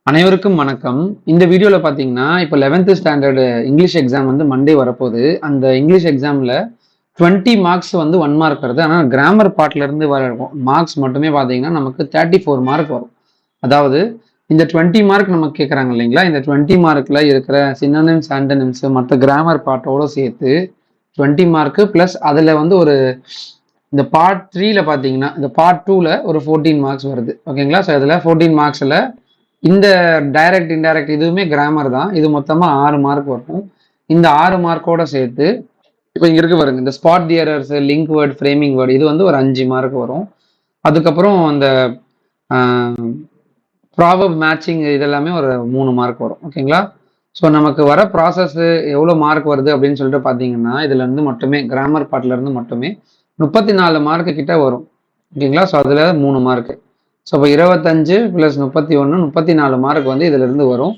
அனைவருக்கும் வணக்கம். இந்த வீடியோல பார்த்தீங்கன்னா, இப்போ 11த் ஸ்டாண்டர்ட் இங்கிலீஷ் எக்ஸாம் வந்து மண்டே வரப்போகுது. அந்த இங்கிலீஷ் எக்ஸாம்ல 20 மார்க்ஸ் வந்து 1 மார்க் வருது. ஆனா கிராமர் பார்ட்ல இருந்து வர மார்க்ஸ் மட்டுமே பார்த்தீங்கன்னா, நமக்கு 34 மார்க் வரும். அதாவது இந்த 20 மார்க் நமக்கு கேட்குறாங்க இல்லைங்களா? இந்த 20 மார்க்ல இருக்கிற சினோனிம்ஸ், ஆன்டோனிம்ஸ் மத்த கிராமர் பார்ட்டோட சேர்த்து 20 மார்க் பிளஸ் அதுல வந்து ஒரு இந்த பார்ட் 3ல பார்த்தீங்கன்னா, இந்த பார்ட் 2ல ஒரு 14 மார்க்ஸ் வருது. ஓகேங்களா? ஸோ இதுல 14 மார்க்ஸ்ல இந்த டைரக்ட் இன்டைரக்ட் இதுவுமே கிராமர் தான். இது மொத்தமா 6 மார்க் வரும். இந்த 6 மார்க்கோட சேர்த்து இப்போ இங்க இருக்கு பாருங்க, இந்த spot the errors, link word, framing word இது வந்து ஒரு 5 மார்க் வரும். அதுக்கப்புறம் அந்த ப்ராபப் மேட்சிங் இதெல்லாமே ஒரு 3 மார்க் வரும். ஓகேங்களா? ஸோ நமக்கு வர ப்ராசஸ் எவ்வளோ மார்க் வருது அப்படின்னு சொல்லிட்டு பார்த்தீங்கன்னா, இதுல இருந்து மட்டுமே கிராமர் பார்ட்ல இருந்து மட்டுமே 34 மார்க் கிட்ட வரும். ஓகேங்களா? ஸோ அதுல 3 மார்க். ஸோ இப்போ 25 + 31 34 மார்க் வந்து இதுல இருந்து வரும்.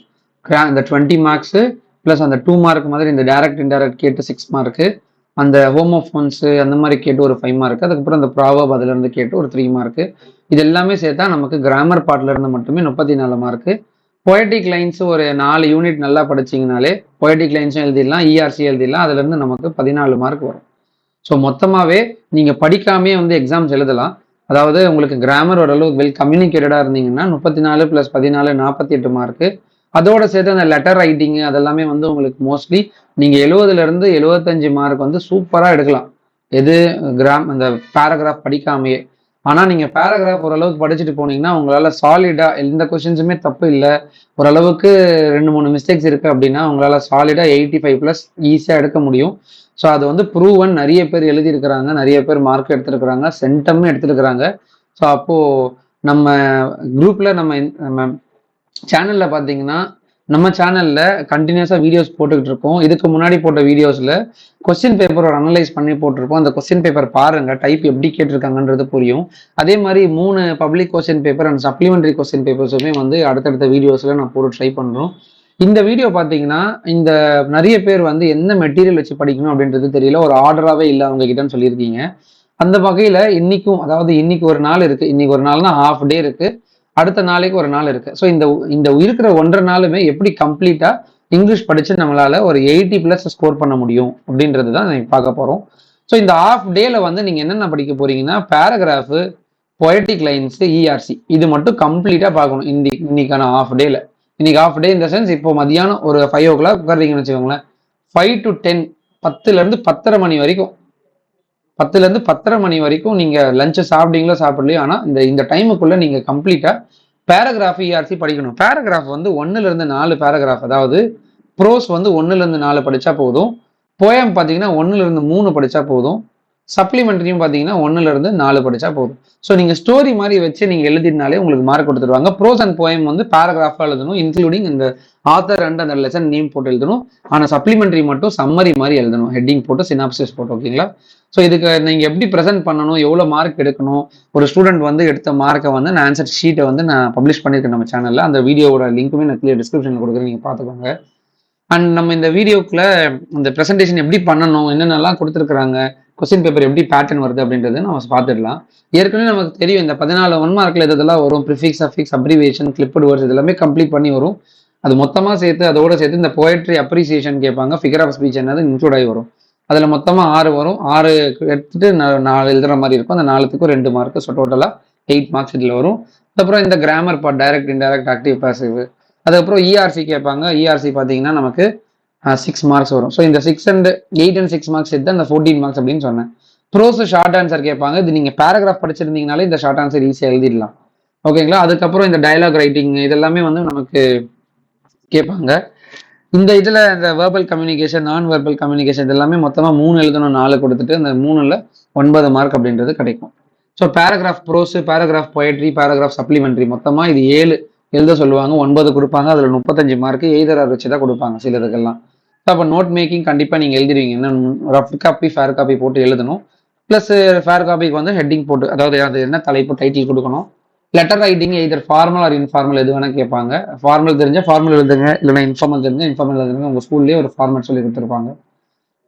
இந்த 20 மார்க்ஸ் ப்ளஸ் அந்த 2 மார்க் மாதிரி இந்த டைரக்ட் இன்டைரக்ட் கேட்டு 6 மார்க், அந்த ஹோமோஃபோன்ஸ் அந்த மாதிரி கேட்டு ஒரு 5 மார்க், அதுக்கப்புறம் அந்த ப்ராவப் அதுல இருந்து கேட்டு ஒரு 3 மார்க். இது எல்லாமே சேர்த்தா நமக்கு கிராமர் பார்ட்ல இருந்து மட்டுமே 34 மார்க். பொயட்டிக் லைன்ஸ் ஒரு 4 யூனிட் நல்லா படிச்சீங்கனாலே பொயட்டிக் லைன்ஸும் எழுதிடலாம், இஆர்சி எழுதிடலாம். அதுல இருந்து நமக்கு 14 மார்க் வரும். ஸோ மொத்தமாவே நீங்க படிக்காமே வந்து எக்ஸாம்ஸ் எழுதலாம். அதாவது உங்களுக்கு கிராமர் ஓரளவுக்கு வெல் கம்யூனிகேட்டடா இருந்தீங்கன்னா 34 + 14 48 மார்க். அதோட சேர்த்து அந்த லெட்டர் ரைட்டிங் அதெல்லாமே வந்து உங்களுக்கு மோஸ்ட்லி நீங்க 70ல இருந்து 75 மார்க் வந்து சூப்பரா எடுக்கலாம். எது அந்த பேராகிராஃப் படிக்காமையே. ஆனா நீங்க பேராகிராஃப் ஓரளவுக்கு படிச்சுட்டு போனீங்கன்னா உங்களால சாலிடா எந்த கொஸ்டின்ஸுமே தப்பு இல்லை, ஓரளவுக்கு 2-3 மிஸ்டேக்ஸ் இருக்கு அப்படின்னா உங்களால சாலிடா 85+ ஈஸியா எடுக்க முடியும். ஸோ அது வந்து ப்ரூவன், நிறைய பேர் எழுதியிருக்கிறாங்க, நிறைய பேர் மார்க் எடுத்திருக்கிறாங்க, சென்டமும் எடுத்திருக்கிறாங்க. ஸோ அப்போ நம்ம குரூப்ல நம்ம சேனல்ல பார்த்தீங்கன்னா, நம்ம சேனல்ல கண்டினியூஸா வீடியோஸ் போட்டுக்கிட்டு இருக்கோம். இதுக்கு முன்னாடி போட்ட வீடியோஸ்ல கொஸ்டின் பேப்பர் ஒரு அனலைஸ் பண்ணி போட்டிருப்போம். அந்த கொஸ்டின் பேப்பர் பாருங்க, டைப் எப்படி கேட்டிருக்காங்கன்றது புரியும். அதே மாதிரி 3 public question paper and supplementary question பேப்பர்ஸுமே வந்து அடுத்தடுத்த வீடியோஸ்ல நான் போட்டு ட்ரை பண்றோம். இந்த வீடியோ பார்த்தீங்கன்னா, இந்த நிறைய பேர் வந்து என்ன மெட்டீரியல் வச்சு படிக்கணும் அப்படின்றது தெரியல. ஒரு ஆர்டராகவே இல்லை அவங்க கிட்டன்னு சொல்லியிருக்கீங்க. அந்த வகையில இன்னைக்கும், அதாவது இன்னைக்கு ஒரு நாள் இருக்கு. இன்னைக்கு ஒரு நாள்னா ஹாஃப் டே இருக்கு. அடுத்த நாளைக்கு ஒரு நாள் இருக்கு. ஸோ இந்த இந்த இருக்கிற 1.5 நாளுமே எப்படி கம்ப்ளீட்டா இங்கிலீஷ் படிச்சு நம்மளால ஒரு 80+ ஸ்கோர் பண்ண முடியும் அப்படின்றது தான் பார்க்க போறோம். ஸோ இந்த ஹாஃப் டேல வந்து நீங்க என்னென்ன படிக்க போறீங்கன்னா, பேராகிராஃப், பொயட்டிக் லைன்ஸ், இஆர்சி இது மட்டும் கம்ப்ளீட்டா பார்க்கணும் இன்னைக்கான ஹாஃப் டேல. இன்னைக்கு ஹாஃப் டே இந்த சென்ஸ் இப்போ மதியானம் ஒரு 5 o'clock உட்கார்றீங்கன்னு வச்சுக்கோங்களேன். 5 to 10 10ல இருந்து 10:30 மணி வரைக்கும் 10ல இருந்து 10:30 மணி வரைக்கும் நீங்க லஞ்ச் சாப்பிட்டீங்களோ சாப்பிடலையோ, ஆனா இந்த இந்த டைமுக்குள்ள நீங்க கம்ப்ளீட்டா பேராகிராஃப், இஆர்சி படிக்கணும். பேராகிராஃப் வந்து 1ல இருந்து 4 பேராகிராஃப், அதாவது ப்ரோஸ் வந்து 1ல இருந்து 4 படிச்சா போதும். போயம் பார்த்தீங்கன்னா 1ல இருந்து 3 படிச்சா போதும். சப்ளிமெண்டரியும் பார்த்தீங்கன்னா 1ல இருந்து 4 படிச்சா போதும். ஸோ நீங்க ஸ்டோரி மாதிரி வச்சு நீங்க எழுதினாலே உங்களுக்கு மார்க் கொடுத்துருவாங்க. ப்ரோஸ் அண்ட் போயம் வந்து பேராகிராஃபா எழுதணும், இன்க்ளூடிங் இந்த ஆத்தர் அண்ட் அந்த லெசன் நேம் போட்டு எழுதணும். ஆனா சப்ளிமெண்டரி மட்டும் சம்மரி மாதிரி எழுதணும், ஹெட்டிங் போட்டு சினாப்சிஸ் போட்டு. ஓகேங்களா? ஸோ இதுக்கு நீங்க எப்படி ப்ரெசென்ட் பண்ணணும், எவ்வளவு மார்க் எடுக்கணும், ஒரு ஸ்டூடெண்ட் வந்து எடுத்த மார்க்கை வந்து நான் ஆன்சர் ஷீட்டை வந்து நான் பப்ளிஷ் பண்ணியிருக்கேன் நம்ம சேனல்ல. அந்த வீடியோவோட லிங்க்குமே நான் கீழே டிஸ்கிரிப்ஷன்ல கொடுக்குறேன், நீங்க பார்த்துக்கோங்க. அண்ட் நம்ம இந்த வீடியோக்குள்ள இந்த ப்ரெசன்டேஷன் எப்படி பண்ணணும், என்னென்னலாம் கொடுத்துருக்காங்க, கொஸ்டின் பேப்பர் எப்படி பேட்டர்ன் வருது அப்படின்றத நம்ம பார்த்துடலாம். ஏற்கனவே நமக்கு தெரியும் இந்த 14 1 மார்க்ல இதெல்லாம் வரும். Prefix, affix, abbreviation, clipped words இதெல்லாமே கம்ப்ளீட் பண்ணி வரும். அது மொத்தமா சேர்த்து அதோட சேர்த்து இந்த போயட்ரி அப்ரிசியேஷன் கேட்பாங்க, ஃபிகர் ஆஃப் ஸ்பீச் என்னது இன்க்ளூட் ஆகி வரும். அதுல மொத்தமா 6 வரும். 6 எடுத்துட்டு 4 எழுதுற மாதிரி இருக்கும். அந்த 4த்துக்கும் 2 மார்க். ஸோ டோட்டலா 8 மார்க்ஸ் இதுல வரும். அதுக்கப்புறம் இந்த grammar part, direct indirect active passive, அதுக்கப்புறம் இஆர்சி கேட்பாங்க. இஆர்சி பார்த்தீங்கன்னா நமக்கு 6 மார்க்ஸ் வரும். ஸோ இந்த 6 and 8 and 6 மார்க்ஸ் எடுத்து அந்த 14 மார்க்ஸ் அப்படின்னு சொன்னேன். ப்ரோஸ் ஷார்ட் ஆன்சர் கேட்பாங்க. இது நீங்க பேராகிராஃப் படிச்சிருந்தீங்கனாலே இந்த ஷார்ட் ஆன்சர் ஈஸியாக எழுதிடலாம். ஓகேங்களா? அதுக்கப்புறம் இந்த டயலாக் ரைட்டிங் இதெல்லாமே வந்து நமக்கு கேட்பாங்க. இந்த இதுல இந்த வேர்பல் கம்யூனிகேஷன், நான் வேர்பல் கம்யூனிகேஷன் இதெல்லாமே மொத்தமா 3 எழுதணும், 4 கொடுத்துட்டு அந்த 3ல 9 மார்க் அப்படின்றது கிடைக்கும். So paragraph prose, paragraph poetry, paragraph supplementary மொத்தமா இது 7 எழுத சொல்லுவாங்க. 9 கொடுப்பாங்க. அதுல 35 மார்க் எய்தரார் வச்சு தான் கொடுப்பாங்க சிலதுக்கெல்லாம். அப்போ நோட் மேக்கிங் கண்டிப்பா நீங்க எழுதிடுவீங்க. ரஃப் காப்பி, ஃபேர் காப்பி போட்டு எழுதணும். பிளஸ் ஃபேர் காப்பிக்கு வந்து ஹெட்டிங் போட்டு, அதாவது அது என்ன தலைப்பு, டைட்டில் கொடுக்கணும். Letter writing either formal or informal எது வேணா கேட்பாங்க. ஃபார்மல் தெரிஞ்சா ஃபார்மல் எழுதுங்க, இல்லைன்னா இன்ஃபார்மல் தெரிஞ்சா இன்ஃபார்மல் எழுதுங்க. உங்க ஸ்கூல்லேயே ஒரு ஃபார்மேட் சொல்லி கொடுத்துருப்பாங்க.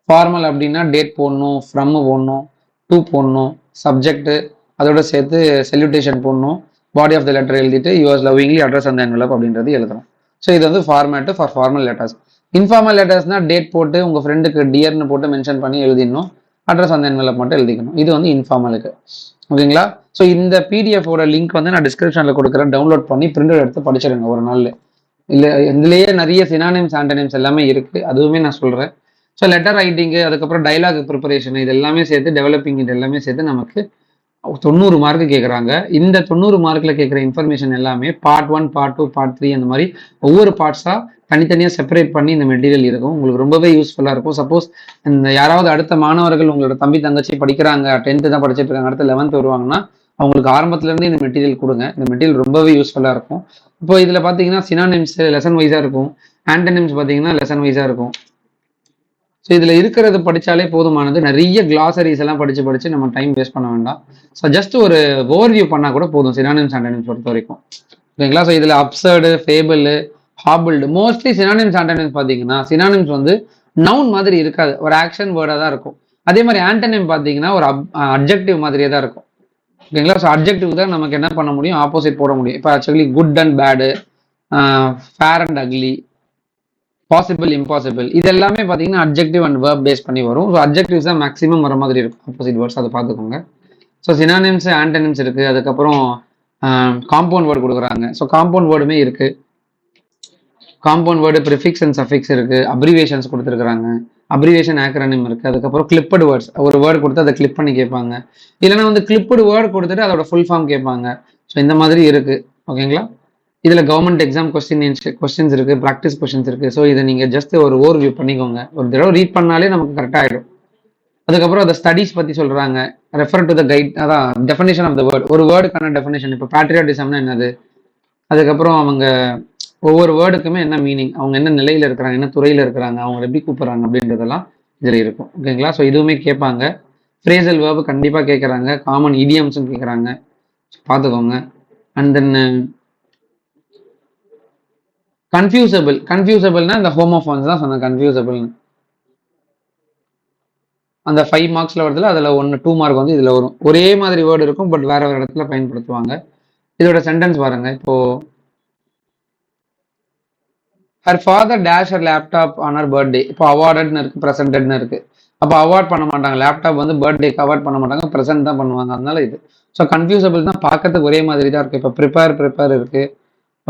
ஃபார்மல் அப்படின்னா டேட் போடணும், ஃப்ரம் போடணும், டு போடணும், சப்ஜெக்ட் அதோட சேர்த்து செல்யூட்டேஷன் போடணும், பாடி ஆஃப் த லெட்டர் எழுதிட்டு யூஎஸ் லவ்விங்லி அட்ரஸ் அந்த என்வலப் அப்படின்றது எழுதணும். ஸோ இது வந்து format for formal letters. Informal லெட்டர்ஸ்னா டேட் போட்டு உங்கள் ஃப்ரெண்டுக்கு டியர்னு போட்டு மென்ஷன் பண்ணி எழுதிடணும், அட்ரஸ் அந்த என்வலப் மட்டும் எழுதிக்கணும். இது வந்து இன்ஃபார்மலுக்கு. ஓகேங்களா? ஸோ இந்த பிடிஎஃபோட லிங்க் வந்து நான் டிஸ்கிரிப்ஷனில் கொடுக்குறேன், டவுன்லோட் பண்ணி பிரிண்டர் எடுத்து படிச்சிடுங்க ஒரு நாள். இல்லை இதுலேயே நிறைய சினானிம்ஸ் ஆண்டனிம்ஸ் எல்லாமே இருக்குது, அதுவுமே நான் சொல்கிறேன். ஸோ லெட்டர் ரைட்டிங்கு, அதுக்கப்புறம் டைலாக் ப்ரிப்பரேஷன், இது எல்லாமே சேர்த்து டெவலப்பிங், இது எல்லாமே சேர்த்து நமக்கு 90 மார்க்கு கேட்குறாங்க. இந்த 90 மார்க்கில் கேட்குற இன்ஃபர்மேஷன் எல்லாமே பார்ட் 1, பார்ட் 2, பார்ட் 3 அந்த மாதிரி ஒவ்வொரு பார்ட்ஸாக தனித்தனியாக செப்பரேட் பண்ணி இந்த மெட்டீரியல் இருக்கும். உங்களுக்கு ரொம்பவே யூஸ்ஃபுல்லாக இருக்கும். சப்போஸ் இந்த யாராவது அடுத்த மாணவர்கள் உங்களோட தம்பி தங்கச்சி படிக்கிறாங்க, 10th தான் படிச்சுட்டு இருக்காங்க, அடுத்து 11th வருவாங்கன்னா அவங்களுக்கு ஆரம்பத்துலேருந்து இந்த மெட்டீரியல் கொடுங்க. இந்த மெட்டீரியல் ரொம்பவே யூஸ்ஃபுல்லாக இருக்கும். இப்போ இதில் பார்த்தீங்கன்னா சினானிம்ஸ் லெசன் வைஸாக இருக்கும், ஆண்டனிம்ஸ் பார்த்தீங்கன்னா லெசன் வைஸாக இருக்கும். ஸோ இதில் இருக்கிறது படித்தாலே போதுமானது. நிறைய கிளாசரிஸ் எல்லாம் படித்து நம்ம டைம் வேஸ்ட் பண்ண வேண்டாம். ஸோ ஜஸ்ட் ஒரு ஓவர்வியூ பண்ணால் கூட போதும் சினானிம்ஸ் ஆண்டனிம்ஸ் பொறுத்த வரைக்கும். ஓகேங்களா? ஸோ இதில் absurd, fable, hobbled, mostly synonyms antonyms பார்த்தீங்கன்னா சினானிம்ஸ் வந்து நவுன் மாதிரி இருக்காது, ஒரு ஆக்ஷன் வேர்டாக தான் இருக்கும். அதே மாதிரி ஆண்டனிம் பார்த்தீங்கன்னா ஒரு அப்ஜெக்டிவ் மாதிரியே தான் இருக்கும். ஓகேங்களா? ஸோ அப்ஜெக்டிவ் தான் நமக்கு என்ன பண்ண முடியும், ஆப்போசிட் போட முடியும். இப்போ actually good and bad, fair and ugly, possible, impossible, இது எல்லாமே பார்த்தீங்கன்னா அப்ஜெக்டிவ் அண்ட் வேர்ப் பேஸ் பண்ணி வரும். ஸோ அப்ஜெக்டிவ்ஸ் தான் மேக்ஸிமம் வர மாதிரி இருக்கும், ஆப்போசிட் வேர்ட்ஸ் அதை பார்த்துக்கோங்க. ஸோ சினானிம்ஸ் ஆண்டனிம்ஸ் இருக்குது. அதுக்கப்புறம் காம்பவுண்ட் வேர்டு கொடுக்குறாங்க. ஸோ காம்பவுண்ட் வேர்டுமே இருக்குது. Compound word, prefix and suffix இருக்குது. அப்ரிவேஷன்ஸ் கொடுத்துருக்காங்க, அப்ரிவேஷன் ஆக்ரோனிம் இருக்குது. அதுக்கப்புறம் கிளிப்படு வேர்ட்ஸ், ஒரு வேர்டு கொடுத்து அதை கிளிப் பண்ணி கேட்பாங்க. இல்லைன்னா வந்து கிளிப்படு வேர்டு கொடுத்துட்டு அதோட ஃபுல் ஃபார்ம் கேட்பாங்க. ஸோ இந்த மாதிரி இருக்குது. ஓகேங்களா? இதில் கவர்மெண்ட் எக்ஸாம் கொஸ்டின்ஸ் இருக்குது, ப்ராக்டிஸ் கொஸ்டின்ஸ் இருக்குது. ஸோ இதை நீங்கள் ஜஸ்ட் ஒரு ஓவர்வியூ பண்ணிக்கோங்க. ஒரு தடவை ரீட் பண்ணாலே நமக்கு கரெக்டாக ஆகிடும். அதுக்கப்புறம் அதை ஸ்டடீஸ் பற்றி சொல்கிறாங்க, ரெஃபர் டு த கைட், அதான் டெஃபினேஷன் ஆஃப் த வேர்ட், ஒரு வேர்டுக்கான டெஃபினேஷன். இப்போ பேட்ரியாட்டிசம்னா என்னது, அதுக்கப்புறம் அவங்க ஒவ்வொரு வேர்டுக்குமே என்ன மீனிங், அவங்க என்ன நிலையில் இருக்கிறாங்க, என்ன துறையில் இருக்கிறாங்க, அவங்க எப்படி கூப்பிட்றாங்க அப்படின்றதெல்லாம் இதில் இருக்கும். ஓகேங்களா? ஸோ இதுவுமே கேட்பாங்க. ஃப்ரேசல் வேர்பு கண்டிப்பாக கேட்குறாங்க, காமன் இடியம்ஸும் கேட்குறாங்க, பார்த்துக்கோங்க. அண்ட் தென் கன்ஃபியூசபிள்னா இந்த ஹோமோஃபோன்ஸ் தான் சொன்னேன் கன்ஃபியூசபிள்னு. அந்த 5 மார்க்ஸில் வருதுல, அதில் 2 மார்க் வந்து இதில் வரும். ஒரே மாதிரி வேர்டு இருக்கும், பட் வேற ஒரு இடத்துல பயன்படுத்துவாங்க. இதோட சென்டென்ஸ் பாருங்க. இப்போ her father dash her laptop on her birthday. இப்போ அவார்டட்னு இருக்கு, ப்ரெசென்டட்னு இருக்கு. அப்போ அவார்ட் பண்ண மாட்டாங்க, லேப்டாப் வந்து பர்த்டேக்கு அவார்ட் பண்ண மாட்டாங்க, ப்ரெசென்ட் தான் பண்ணுவாங்க. அதனால இது ஸோ கன்ஃபியூசபிள் தான், பார்க்கறதுக்கு ஒரே மாதிரி தான் இருக்கு. இப்போ ப்ரிப்பேர் இருக்கு.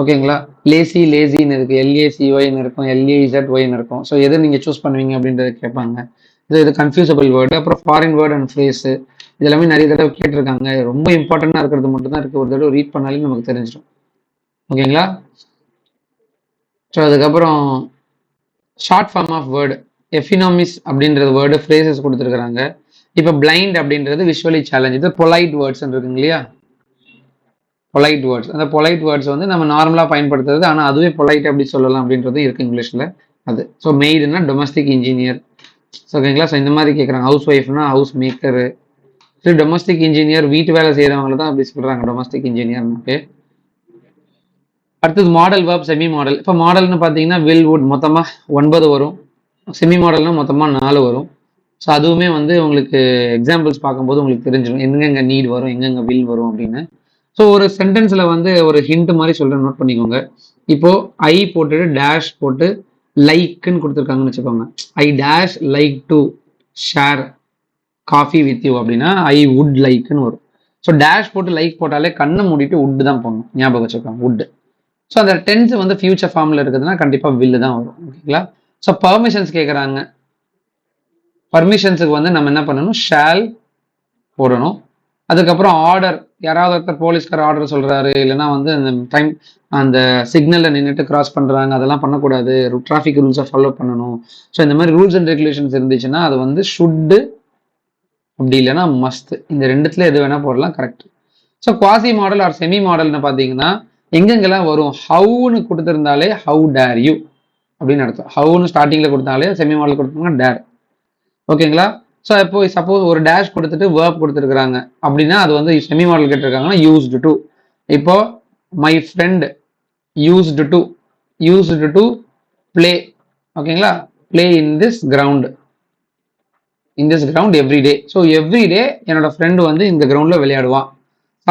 ஓகேங்களா? லேசின்னு இருக்கு, LACYன்னு இருக்கும், LAZYன்னு இருக்கும். ஸோ எது நீங்கள் சூஸ் பண்ணுவீங்க அப்படின்றத கேட்பாங்க. இது கன்ஃபியூசபிள் வேர்டு. அப்புறம் ஃபாரின் வேர்டு அண்ட் ஃப்ரேஸு, இது எல்லாமே நிறைய தடவை கேட்டிருக்காங்க. ரொம்ப இம்பார்ட்டண்டாக இருக்கிறது மட்டும் தான் இருக்குது, ஒரு தடவை ரீட் பண்ணாலே நமக்கு தெரிஞ்சிடும். ஓகேங்களா? ஸோ அதுக்கப்புறம் ஷார்ட் ஃபார்ம் ஆஃப் வேர்டு, எஃபினாமிஸ் அப்படின்றது வேர்டு, ஃப்ரேசஸ் கொடுத்துருக்குறாங்க. இப்போ பிளைண்ட் அப்படின்றது விஷுவலி சேலஞ்ச். இது பொலைட் வேர்ட்ஸ் இருக்குங்க இல்லையா, பொலைட் வேர்ட்ஸ். அந்த பொலைட் வேர்ட்ஸ் வந்து நம்ம நார்மலாக பயன்படுத்துறது, ஆனால் அதுவே பொலைட் அப்படி சொல்லலாம் அப்படின்றது இருக்குது இங்கிலீஷில். அது ஸோ மெய்டுனா டொமஸ்டிக் இன்ஜினியர். ஓகேங்களா? ஸோ இந்த மாதிரி கேட்குறாங்க. ஹவுஸ் ஒய்ஃப்னா house maker. So domestic engineer வீட்டு வேலை செய்கிறவங்கள தான் அப்படி சொல்கிறாங்க, டொமஸ்டிக் இன்ஜினியர்னுட்டு. அடுத்தது மாடல் வேர்ப், செமி மாடல். இப்போ மாடல்னு பார்த்தீங்கன்னா வில், வுட் மொத்தமாக 9 வரும். செமி மாடல்னா மொத்தமாக 4 வரும். ஸோ அதுவுமே வந்து உங்களுக்கு எக்ஸாம்பிள்ஸ் பார்க்கும்போது உங்களுக்கு தெரிஞ்சிடும் எங்கெங்க நீட் வரும், எங்கெங்க வில் வரும் அப்படின்னு. ஸோ ஒரு சென்டென்ஸில் வந்து ஒரு ஹிண்ட் மாதிரி சொல்கிறேன், நோட் பண்ணிக்கோங்க. இப்போது ஐ போட்டுட்டு டேஷ் போட்டு லைக்குன்னு கொடுத்துருக்காங்கன்னு வச்சுக்கோங்க. I dash like to share coffee with you அப்படின்னா ஐ வுட் லைக்குன்னு வரும். ஸோ டேஷ் போட்டு லைக் போட்டாலே கண்ணை மூடிட்டு உட்டு தான் போடணும், ஞாபகம் வச்சுக்கோங்க, உட்டு. ஸோ அந்த டென்ஸ் வந்து ஃபியூச்சர் ஃபார்மில் இருக்குதுன்னா கண்டிப்பாக வில்லு தான் வரும். ஓகேங்களா? ஸோ பர்மிஷன்ஸ் கேட்குறாங்க. பர்மிஷன்ஸுக்கு வந்து நம்ம என்ன பண்ணணும், ஷால் போடணும். அதுக்கப்புறம் ஆர்டர், யாராவது ஒருத்தர் போலீஸ்கார் ஆர்டர் சொல்கிறாரு, இல்லைனா வந்து அந்த டைம் அந்த சிக்னலில் நின்றுட்டு கிராஸ் பண்ணுறாங்க, அதெல்லாம் பண்ணக்கூடாது, டிராஃபிக் ரூல்ஸை ஃபாலோ பண்ணணும். ஸோ இந்த மாதிரி ரூல்ஸ் அண்ட் ரெகுலேஷன்ஸ் இருந்துச்சுன்னா அது வந்து ஷுட்டு, அப்படி இல்லைன்னா மஸ்ட், இந்த ரெண்டுத்துல எது வேணால் போடலாம், correct. So quasi modal or semi மாடல்னு பார்த்தீங்கன்னா எங்கெங்கெல்லாம் வரும், ஹவுன்னு கொடுத்துருந்தாலே ஹவு டேர் யூ அப்படின்னு அர்த்தம். ஹவுன்னு ஸ்டார்டிங்கில் கொடுத்தாலே செமி மாடல் கொடுத்தாங்கன்னா டேர். ஓகேங்களா? ஸோ இப்போ சப்போஸ் ஒரு டேஷ் கொடுத்துட்டு வேர்ப் கொடுத்துருக்குறாங்க அப்படின்னா அது வந்து செமி மாடல் கேட்டிருக்காங்கன்னா யூஸ்டு டு. இப்போ my friend used to play. ஓகேங்களா? Play in this ground every day. So every day என்னோட ஃப்ரெண்டு வந்து இந்த கிரவுண்டில் விளையாடுவான்.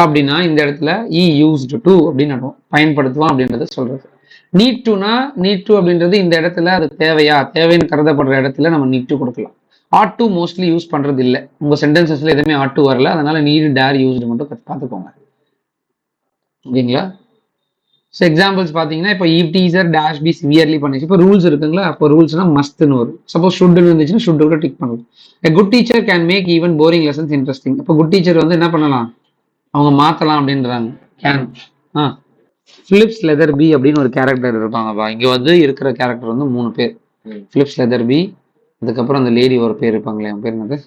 அப்படின்னா இந்த இடத்துல இ யூஸ்டு டு அப்படின்னு அர்த்தம், பயன்படுத்துவான் அப்படின்றத சொல்றது. நீட் டுனா நீட் டு அப்படின்றது இந்த இடத்துல அது தேவைன்னு கருதப்படுற இடத்துல நம்ம நீட் டு கொடுக்கலாம். ஆட் டு மோஸ்ட்லி யூஸ் பண்றது இல்லை, உங்க சென்டென்சஸ்ல எதுவுமே ஆட் டு வரல, அதனால நீடு டேர் யூஸ்டு மட்டும் பார்த்துக்கோங்க. ஓகேங்களா? ஸோ எக்ஸாம்பிள்ஸ் பார்த்தீங்கன்னா இப்போ if teacher dash be severely பண்ணிச்சு, இப்போ ரூல்ஸ் இருக்குங்களா, அப்போ ரூல்ஸ்னா மஸ்ட்னு வரும். சப்போஸ் ஷுட்னு இருந்துச்சுன்னா ஷுட் கூட டிக் பண்ணலாம். Good teacher can make even boring lessons interesting. இப்போ குட் டீச்சர் வந்து என்ன பண்ணலாம், அவங்க மாற்றலாம் அப்படின்றாங்க. கேன் ஃபிலிப்ஸ் லெதர்பி அப்படின்னு ஒரு கேரக்டர் இருப்பாங்கப்பா. இங்கே வந்து இருக்கிற கேரக்டர் வந்து 3 பேர். ஃபிலிப்ஸ் லெதர்பி, அதுக்கப்புறம் அந்த லேடி ஒரு பேர் இருப்பாங்களே, அவங்க பேர் என்னது,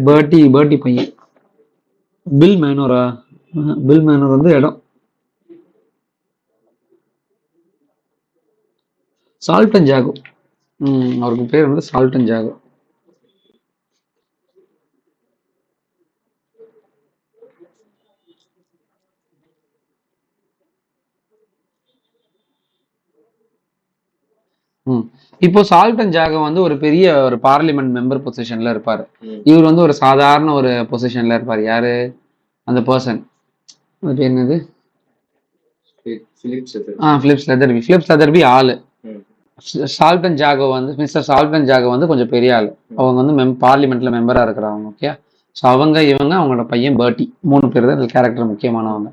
பர்ட்டி பையன், பில் மேனோரா, பில் மேனோர் வந்து இடம், சால்டன் ஜாகோ, அவருக்கு பேர் வந்து சால்டன் ஜாகோ. இப்போ சால்டன் ஜாகோ வந்து ஒரு பெரிய ஒரு பார்லிமெண்ட் மெம்பர் பொசிஷன்ல இருப்பாரு. இவர் வந்து ஒரு சாதாரண ஒரு பொசிஷன்ல இருப்பாரு. யாரு அந்த பர்சன், அது பேர் என்னது, பிலிப்ஸ் லெதர்பி. பிலிப்ஸ் லெதர்பி ஆளு. சால்டன் ஜாகோ வந்து மிஸ்டர் சால்டன் ஜாகோ வந்து கொஞ்சம் பெரிய ஆளு. அவங்க வந்து பார்லிமெண்ட்ல மெம்பரா இருக்கிறாங்க. ஓகே, ஸோ அவங்க அவங்களோட பையன் பர்ட்டி, 3 பேர் தான் கேரக்டர் முக்கியமானவங்க.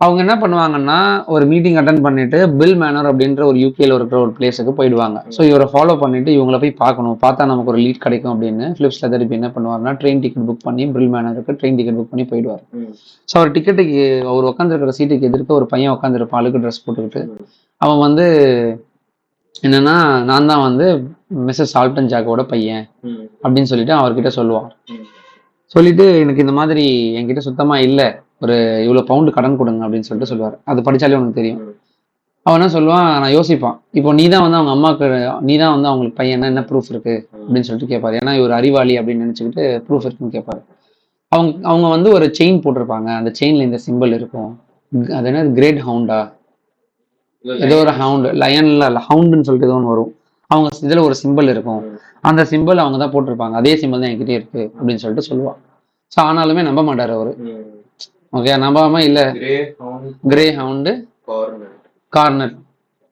அவங்க என்ன பண்ணுவாங்கன்னா ஒரு மீட்டிங் அட்டன் பண்ணிட்டு பில் மேனர் அப்படின்ற ஒரு யூகேல இருக்கிற ஒரு பிளேஸுக்கு போயிடுவாங்க. ஸோ இவரை ஃபாலோ பண்ணிட்டு இவங்களை போய் பார்க்கணும், பார்த்தா நமக்கு ஒரு லீட் கிடைக்கும் அப்படின்னு பிலிப்ஸ் லெதர்பி என்ன பண்ணுவாருன்னா ட்ரெயின் டிக்கெட் புக் பண்ணி பில் மேனருக்கு ட்ரெயின் டிக்கெட் புக் பண்ணி போயிடுவார். ஸோ அவர் டிக்கெட்டுக்கு அவர் உட்காந்துருக்கிற சீட்டுக்கு எதிர்க்க ஒரு பையன் உட்காந்துருப்பான், அழுக்கு ட்ரெஸ் போட்டுக்கிட்டு. அவன் வந்து என்னன்னா நான் தான் வந்து மிஸ்ஸஸ் சால்டன் ஜாக்கோட பையன் அப்படின்னு சொல்லிட்டு அவர்கிட்ட சொல்லுவான். சொல்லிட்டு எனக்கு இந்த மாதிரி என்கிட்ட சுத்தமா இல்லை, ஒரு இவ்வளோ பவுண்டு கடன் கொடுங்க அப்படின்னு சொல்லிட்டு சொல்லுவார். அது படித்தாலே உனக்கு தெரியும். அவன் என்ன சொல்லுவான், நான் யோசிப்பான், இப்போ நீ தான் வந்து அவங்க அம்மாவுக்கு, நீ தான் வந்து அவங்களுக்கு பையன், என்ன ப்ரூஃப் இருக்கு அப்படின்னு சொல்லிட்டு கேட்பாரு. ஏன்னா இவர் அறிவாளி அப்படின்னு நினச்சிக்கிட்டு ப்ரூஃப் இருக்குன்னு கேட்பாரு. அவங்க வந்து ஒரு செயின் போட்டிருப்பாங்க, அந்த செயின்ல இந்த சிம்பிள் இருக்கும். அது என்ன, கிரேட் ஹவுண்டா, ஏதோ ஒரு ஹவுண்டு, லயன்ல ஹவுண்டுன்னு சொல்லிட்டு ஏதோ ஒன்று வரும். அவங்க இதில் ஒரு சிம்பிள் இருக்கும், அந்த சிம்பிள் அவங்க தான் போட்டிருப்பாங்க, அதே சிம்பிள் தான் என்கிட்டே இருக்கு அப்படின்னு சொல்லிட்டு சொல்லுவான். ஸோ ஆனாலுமே நம்ப மாட்டார் அவரு. ஓகே, நம்பாம இல்ல, கிரே ஹவுண்டு கார்னர்,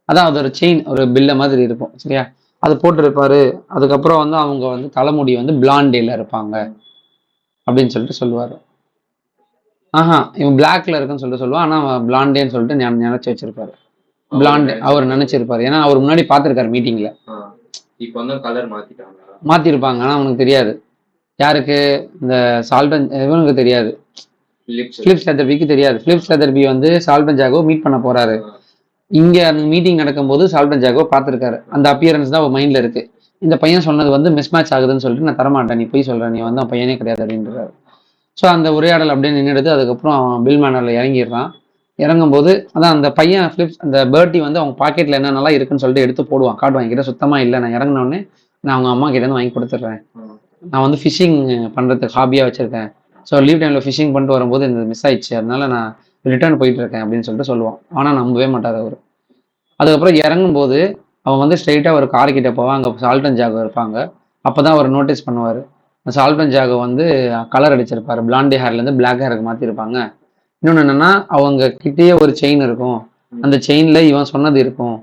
அதான் அது ஒரு செயின், ஒரு பில்ல மாதிரி இருக்கும் சரியா, அது போட்டிருப்பாரு. அதுக்கப்புறம் வந்து அவங்க வந்து தலைமுடி வந்து பிளாண்டேல இருப்பாங்க அப்படின்னு சொல்லிட்டு சொல்லுவாரு. இவன் பிளாக்ல இருக்குன்னு சொல்லிட்டு சொல்லுவான், ஆனா பிளாண்டேன்னு சொல்லிட்டு நினைச்சு வச்சிருப்பாரு. பிளாண்டே அவர் நினைச்சிருப்பாரு, ஏன்னா அவர் முன்னாடி பார்த்திருக்காரு மீட்டிங்ல. மாத்திருப்பாங்க, ஆனா அவனுக்கு தெரியாது. யாருக்கு, இந்த சால்டன் இவனுக்கு தெரியாது, பிலிப்ஸ் லெதர்பிக்கு தெரியாது. பிலிப்ஸ் லெதர்பி வந்து சால்டன் ஜாகோ மீட் பண்ண போறாரு. இங்க அந்த மீட்டிங் நடக்கும்போது சால்டன் ஜாகோ பார்த்திருக்காரு. அந்த அப்பியரன்ஸ் தான் அவர் மைண்ட்ல இருக்கு. இந்த பையன் சொன்னது வந்து மிஸ் மேட்ச் ஆகுதுன்னு சொல்லிட்டு நான் தரமாட்டேன், நீ போய் சொல்ற, நீ வந்து அவன் பையனே கிடையாது அப்படின்றாரு. ஸோ அந்த உரையாடல் அப்படியே நின்றுடுது. அதுக்கப்புறம் அவன் பில் மேனர்ல இறங்கிடுறான். இறங்கும்போது அதான் அந்த பையன் அந்த பர்ட்டி வந்து அவங்க பாக்கெட்ல என்னென்னலாம் இருக்குன்னு சொல்லிட்டு எடுத்து போடுவான், காட்டுவான். என்கிட்ட சுத்தமா இல்லை, நான் இறங்கினோடனே நான் அவங்க அம்மா கிட்ட இருந்து வாங்கி கொடுத்துட்றேன், நான் வந்து ஃபிஷிங் பண்றதுக்கு ஹாபியா வச்சிருக்கேன், ஸோ லீவ் டைம்ல ஃபிஷிங் பண்ணிட்டு வரும்போது இந்த மிஸ் ஆயிடுச்சு, அதனால நான் ரிட்டர்ன் போயிட்டு இருக்கேன் அப்படின்னு சொல்லிட்டு சொல்லுவான். ஆனால் நம்பவே மாட்டார் அவர். அதுக்கப்புறம் இறங்கும்போது அவன் வந்து ஸ்ட்ரெயிட்டாக ஒரு கார் கிட்ட போவான், அங்கே சால்டன் ஜாகோ இருப்பாங்க. அப்போதான் அவர் நோட்டீஸ் பண்ணுவார், சால்டன் ஜாகோ வந்து கலர் அடிச்சிருப்பாரு, பிளாண்டே ஹேர்லேருந்து பிளாக் ஹேருக்கு மாற்றிருப்பாங்க. இன்னொன்று என்னன்னா அவங்க கிட்டேயே ஒரு செயின் இருக்கும், அந்த செயின்ல இவன் சொன்னது இருக்கும்.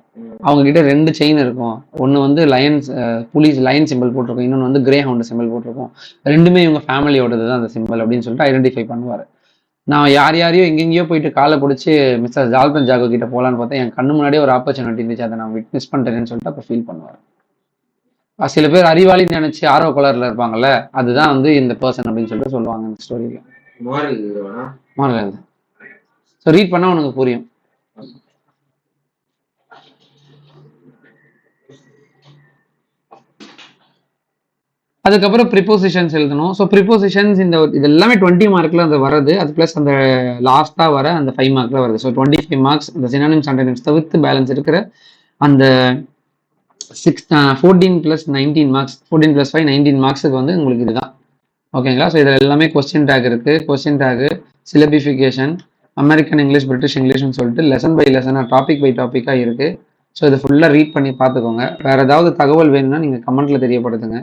அவங்க கிட்ட 2 செயின் இருக்கும், ஒன்று வந்து லயன்ஸ் புலிஸ் லயன் சிம்பிள் போட்டிருக்கும், இன்னொன்று வந்து கிரே ஹவுண்ட் சிம்பிள் போட்டிருக்கும். ரெண்டுமே இவங்க ஃபேமிலியோடது தான் அந்த சிம்பிள் அப்படின்னு சொல்லிட்டு ஐடென்டிஃபை பண்ணுவார். நான் யாரையோ எங்கெங்கேயோ போயிட்டு காலை பிடிச்சி மிஸ்டர் சால்டன் ஜாகோ கிட்ட போகலான்னு பார்த்தா என் கண்ணு முன்னாடியே ஒரு ஆப்பர்ச்சுனிட்டி இருந்துச்சு, அதை நான் மிஸ் பண்ணிட்டேன்னு சொல்லிட்டு அப்போ ஃபீல் பண்ணுவார். சில பேர் அறிவாளின்னு நினைச்சு ஆர்வ கலர்ல இருப்பாங்கல்ல, அதுதான் வந்து இந்த பர்சன் அப்படின்னு சொல்லிட்டு சொல்லுவாங்க இந்த ஸ்டோரியில. மாறல, ஸோ ரீட் பண்ணா உனக்கு புரியும். அதுக்கப்புறம் ப்ரிப்போசிஷன்ஸ் எழுதணும். ஸோ ப்ரிப்போசிஷன்ஸ் இந்த இது எல்லாமே 20 மார்க்ல அந்த வருது, அது பிளஸ் அந்த லாஸ்டா வர அந்த 5 மார்க்ல வருது. ஸோ 25 மார்க்ஸ் இந்த சினானிம்ஸ் ஆண்டனிம்ஸ் தவிர்த்து பேலன்ஸ் இருக்கிற அந்த 14 + 19 மார்க்ஸ், 14 + 5 19 மார்க்ஸுக்கு வந்து உங்களுக்கு இதுதான். ஓகேங்களா? ஸோ இதில் எல்லாமே கொஸ்டின் டேக் இருக்கு. Question tag, syllabification, American English, British இங்கிலீஷ்னு சொல்லிட்டு லெசன் பை லெசனாக, டாபிக் பை டாப்பிக்காக இருக்கு. ஸோ இதை ஃபுல்லாக ரீட் பண்ணி பார்த்துக்கோங்க. வேறு ஏதாவது தகவல் வேணும்னா நீங்கள் கமெண்ட்டில் தெரியப்படுத்துங்க.